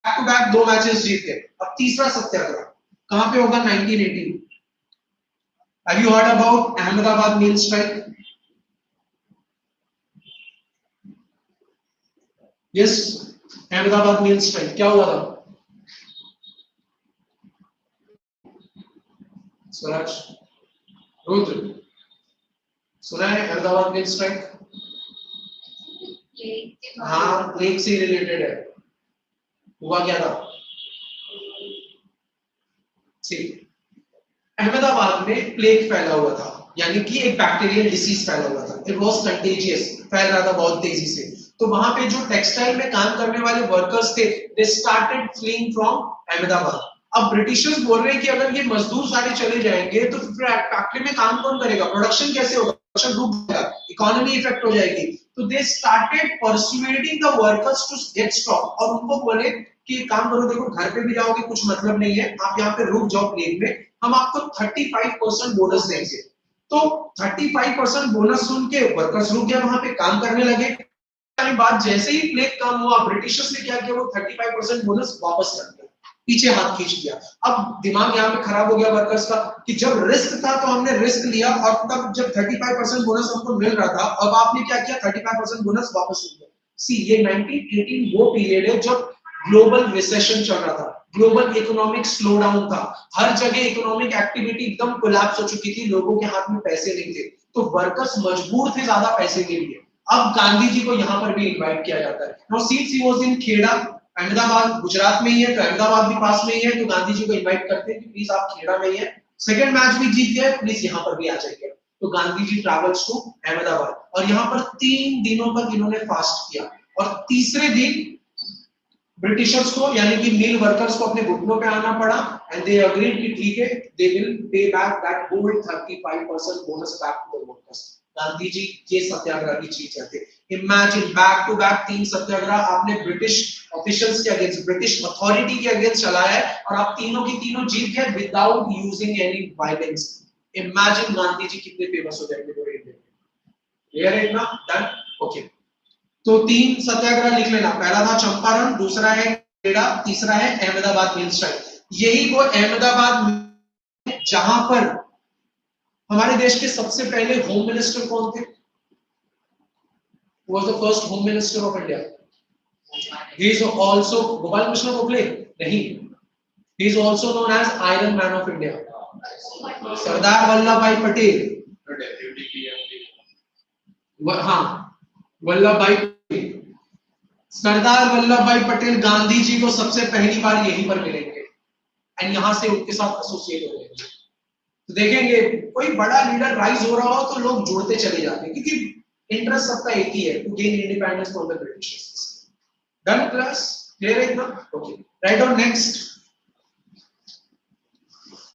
To back 2 matches जीत गए। अब तीसरा सत्याग्रह कहां पे होगा? 1918। Have you heard about Ahmedabad mill strike? Yes, Ahmedabad mill strike क्या हुआ था? स्वराज, रुद्र, सुना है अहमदाबाद मील स्ट्राइक? हाँ, प्लेग से रिलेटेड है। हुआ क्या था? अहमदाबाद में प्लेग फैला हुआ था, यानी कि एक बैक्टीरियल डिसीज फैला हुआ था। इट वाज कंटेजियस, फैल रहा था बहुत तेजी से। तो वहां पे जो टेक्सटाइल में काम करने वाले वर्कर्स थे, they started fleeing from Ahmedabad. अब ब्रिटिशर्स बोल रहे हैं कि अगर ये मजदूर सारे चले जाएंगे तो फिर फैक्ट्री में काम कौन करेगा? प्रोडक्शन कैसे होगा? प्रोडक्शन रुक जाएगा, इकोनॉमी इफेक्ट हो जाएगी। तो they started persuading the workers to get stop, और उनको बोले कि काम करो, देखो घर पे भी जाओगे कुछ मतलब नहीं है, आप यहाँ पे रुक जाओ प्लेग में, हम आपको 35% बोनस देंगे। तो 35% बोनस सुन के वर्कर्स रुक गए, वहां पे काम करने लगे। बात जैसे ही प्लेग काम हुआ, ब्रिटिशर्स ने क्या किया? वो 35% बोनस वापस कर दिया, पीछे हाथ खींच दिया। अब दिमाग यहाँ पे खराब हो गया वर्कर्स का कि जब रिस्क था तो हमने रिस्क लिया, और तब जब 35% बोनस हमको मिल रहा था, अब आपने क्या किया? 35% बोनस वापस ले लिया। सी, ये 1918 वो पीरियड है जब ग्लोबल रिसेशन चल रहा था, ग्लोबल इकोनॉमिक स्लो डाउन था, हर जगह इकोनॉमिक एक्टिविटी एकदम कोलैप्स हो चुकी थी, लोगों के हाथ में पैसे नहीं थे, तो वर्कर्स मजबूर थे ज्यादा पैसे के लिए। अब गांधी जी को यहाँ पर भी इनवाइट किया जाता है। Now since he was in Kheda, Ahmedabad Gujarat में ही है, तो अहमदाबाद भी पास में ही है, तो गांधी जी को इनवाइट करते हैं कि प्लीज आप खेड़ा में ही है, सेकंड मैच भी जीत गए, प्लीज यहाँ पर भी आ जाइए। तो गांधी जी ट्रैवल्स टू अहमदाबाद, और यहाँ पर 3 दिनों तक इन्होंने फास्ट किया, और तीसरे दिन ब्रिटिशर्स को यानी कि मिल वर्कर्स को अपने घुटनों पे आना पड़ा, एंड दे अग्रीड कि ठीक है, they will pay back that whole 35% bonus back to the workers. Gandhi ji ये सत्याग्रह की चीज थे। Imagine, back to back 3 satyagraha आपने ब्रिटिश ऑफिशियल्स के अगेंस्ट, ब्रिटिश अथॉरिटी के अगेंस्ट चलाया है, और आप तीनों की तीनों जीत गए without using any violence. Imagine Gandhi ji कितने फेमस हो जाएंगे पूरे इंडिया में। क्लियर है इतना? डन? ओके। तो 3 सत्याग्रह लिख लेना, पहला था चंपारण, दूसरा है खेड़ा, तीसरा है अहमदाबाद मिल स्ट्राइक। यही वो अहमदाबाद जहां पर हमारे देश के सबसे पहले होम मिनिस्टर कौन थे? Who was the first home minister of India? He is also Gopal Krishna Gokhale? नहीं, he is also known as Iron Man of India, Sardar Vallabh भाई पटेल। हाँ, वल्लभ भाई, सरदार वल्लभ भाई पटेल गांधी जी को सबसे पहली बार यहीं पर मिलेंगे, एंड यहां से उनके साथ एसोसिएट हो जाएंगे। तो देखेंगे कोई बड़ा लीडर राइज हो रहा हो तो लोग जुड़ते चले जाते हैं, क्योंकि इंटरेस्ट सबका एक ही है, to gain independence from the Britishers. Done class? Clear है इतना? Okay, right on next.